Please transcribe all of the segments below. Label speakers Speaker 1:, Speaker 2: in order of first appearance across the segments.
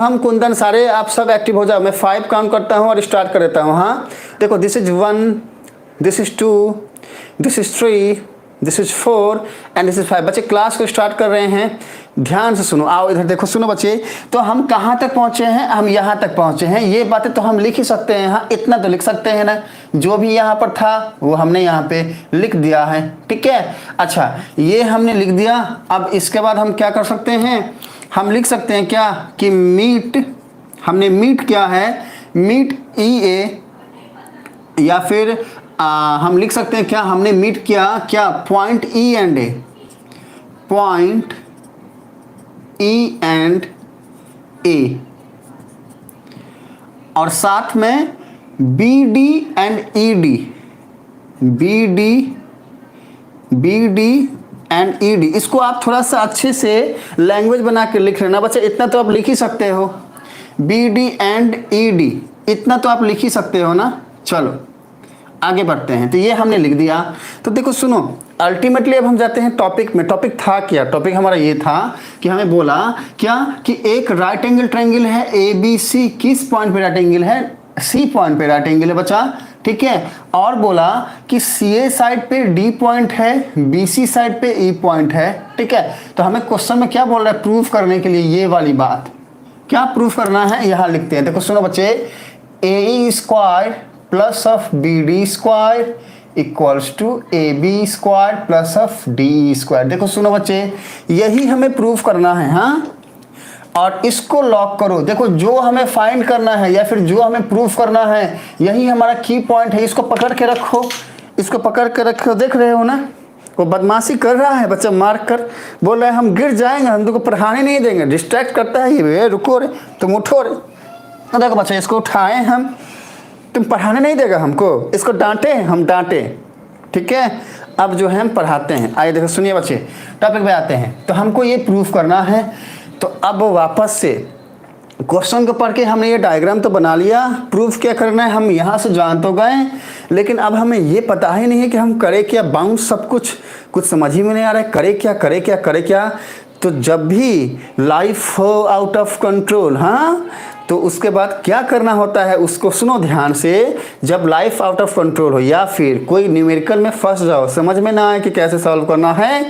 Speaker 1: हम कुंदन सारे आप सब एक्टिव हो जाओ। मैं 5 काउंट करता हूँ और स्टार्ट कर देता हूँ। हाँ देखो, this is 1, this is 2, this is 3, this is 4 and this is 5। बच्चे क्लास को स्टार्ट कर रहे हैं, ध्यान से सुनो। आओ इधर देखो, सुनो बच्चे। तो हम कहाँ तक पहुँचे हैं? हम यहाँ तक पहुँचे हैं। ये बातें तो हम लिख ही सकते हैं। हाँ इतना तो लिख सकते हैं ना, जो भी यहाँ पर था वो हमने यहाँ पे लिख दिया है। ठीक है, अच्छा ये हमने लिख दिया। अब इसके बाद हम क्या कर सकते हैं? हम लिख सकते हैं क्या कि मीट, हमने मीट क्या है, मीट EA, या फिर हम लिख सकते हैं क्या, हमने मीट किया क्या, point E and A, point E and A, और साथ में BD and ED, BD and ED। इसको आप थोड़ा सा अच्छे से लैंग्वेज बना के लिख लेना बच्चे। इतना तो आप लिख ही सकते हो, BD एंड ED, इतना तो आप लिख ही सकते हो ना। चलो आगे बढ़ते हैं। तो ये हमने लिख दिया। तो देखो सुनो, अल्टीमेटली अब हम जाते हैं टॉपिक में। टॉपिक था क्या? टॉपिक हमारा ये था कि हमें बोला क्या कि एक राइट एंगल ट्रायंगल है ABC। किस पॉइंट पे राइट एंगल है? C पॉइंट पे राइट एंगल है बच्चा। ठीक है, और बोला कि CA साइड पे D पॉइंट है, BC साइड पे E पॉइंट है। ठीक है, तो हमें क्वेश्चन में क्या बोल रहा है प्रूफ करने के लिए? ये वाली बात क्या प्रूफ करना है, यहाँ लिखते हैं। देखो सुनो बच्चे, AE square plus of BD square equals to AB square plus of DE square. देखो सुनो बच्चे, यही हमें प्रूफ करना है। हाँ, और इसको लॉक करो। देखो जो हमें फाइंड करना है या फिर जो हमें प्रूफ करना है, यही हमारा की पॉइंट है। इसको पकड़ के रखो, इसको पकड़ के रखो। देख रहे हो ना, वो बदमाशी कर रहा है बच्चा, मार कर बोल रहा है हम गिर जाएंगे, हम तुमको पढ़ाने नहीं देंगे। डिस्ट्रैक्ट करता है ये, रुको रे, तुम उठो रे। तो देखो बच्चा, इसको उठाए हम, तुम पढ़ाने नहीं देगा हमको, इसको डांटे, हम डांटे। ठीक है, अब जो है हम पढ़ाते हैं। आइए देखो सुनिए बच्चे, टॉपिक पे आते हैं। तो हमको ये प्रूफ करना है। तो अब वापस से क्वेश्चन को पढ़ के हमने ये डायग्राम तो बना लिया। प्रूफ क्या करना है हम यहाँ से जान तो गए, लेकिन अब हमें ये पता ही नहीं है कि हम करें क्या। बाउंस सब कुछ समझ ही में नहीं आ रहा है, करे क्या करे क्या करे क्या। तो जब भी लाइफ हो आउट ऑफ कंट्रोल, हाँ, तो उसके बाद क्या करना होता है उसको सुनो ध्यान से। जब लाइफ आउट ऑफ कंट्रोल हो या फिर कोई न्यूमेरिकल में फंस जाओ, समझ में ना आए कि कैसे सॉल्व करना है,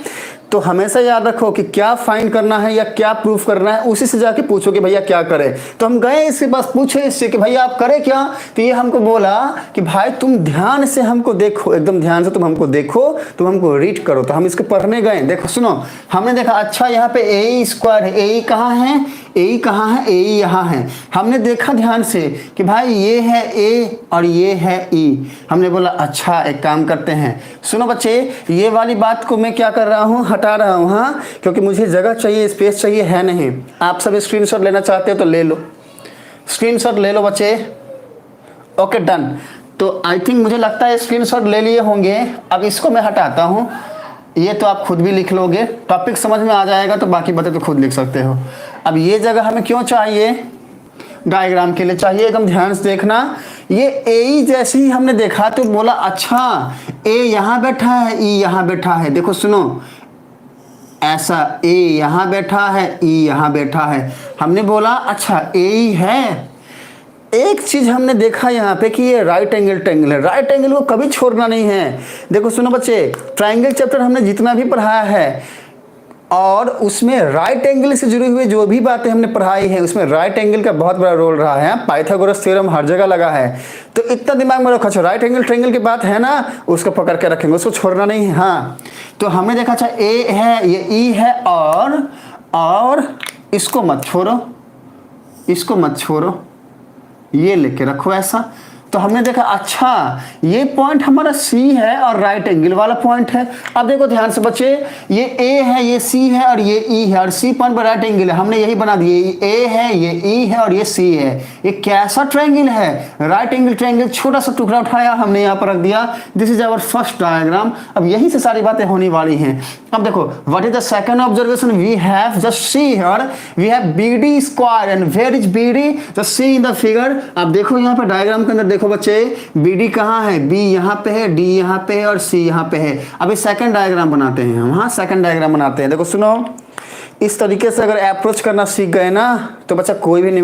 Speaker 1: तो हमेशा याद रखो कि क्या फाइंड करना है या क्या प्रूफ करना है, उसी से जाके पूछो कि भैया क्या करें। तो हम गए इसके पास, पूछे इससे कि भैया आप करें क्या। तो ये हमको बोला कि भाई तुम ध्यान से हमको देखो, एकदम ध्यान से तुम हमको देखो, तुम हमको रीड करो। तो हम इसको पढ़ने गए। देखो सुनो, हमने देखा अच्छा यहाँ पे AE स्क्वायर है। AE कहाँ है? AE कहाँ है? AE यहाँ है। हमने देखा ध्यान से कि भाई ये है A और ये है E। हमने बोला अच्छा एक काम करते हैं। सुनो बच्चे, ये वाली बात को मैं क्या कर रहा हूँ, हटा रहा हूँ। हाँ, क्योंकि मुझे जगह चाहिए, स्पेस चाहिए, है नहीं। आप सब स्क्रीनशॉट लेना चाहते हो तो ले लो, स्क्रीनशॉट ले लो बच्चे। Okay done. तो आई थिंक मुझे लगता है स्क्रीनशॉट ले लिए होंगे। अब इसको मैं हटाता हूँ, ये तो आप खुद भी लिख लोगे, टॉपिक समझ में आ जाएगा तो बाकी बातें तो खुद लिख सकते हो। अब ये जगह हमें क्यों चाहिए? डायग्राम के लिए चाहिए, एकदम ध्यान से देखना। ये AE जैसे ही हमने देखा तो बोला अच्छा A यहाँ बैठा है, E यहाँ बैठा है। देखो सुनो, ऐसा A यहाँ बैठा है, E यहाँ बैठा है। हमने बोला अच्छा AE है। एक चीज हमने देखा यहाँ पे कि ये राइट एंगल ट्रायंगल है। राइट एंगल को कभी छोड़ना नहीं है। देखो सुनो बच्चे, ट्रायंगल चैप्टर हमने जितना भी पढ़ाया है और उसमें राइट एंगल से जुड़ी हुई जो भी बातें हमने पढ़ाई है, उसमें राइट एंगल का बहुत बड़ा रोल रहा है। पाइथागोरस थ्योरम हर जगह लगा है। तो इतना दिमाग में रखो, राइट एंगल ट्रायंगल की बात है ना, उसको पकड़ के रखेंगे, उसको छोड़ना नहीं है। हाँ, तो हमने देखा अच्छा A है, ये E है, और इसको मत छोड़ो, इसको मत छोड़ो, ये लेके रखो ऐसा। तो हमने देखा अच्छा ये पॉइंट हमारा C है और राइट एंगल वाला पॉइंट है। अब देखो ध्यान से बच्चे, ये A है, ये C है और ये E है, और C पॉइंट पर राइट एंगल है। हमने यही बना दिए, A है, ये E है और ये C है। ये कैसा ट्रायंगल है? Right angle triangle. छोटा सा टुकड़ा उठाया, हमने यहाँ पर रख दिया। This is our first diagram. अब यही से सारी बातें होने वाली हैं। अब देखो, what is the second observation? We have just see here, we have BD square and where is BD? Just see in the figure. अब देखो यहाँ पे डायग्राम के अंदर देखो बच्चे, BD कहाँ है? B यहाँ पे है, D यहाँ पे है और C यहाँ पे है। अभी सेकंड डायग्राम बनाते हैं हम। हाँ, सेकंड डायग्राम बनाते हैं। देखो सुनो, इस तरीके से अगर अप्रोच करना सीख गए ना तो बच्चा कोई भी नहीं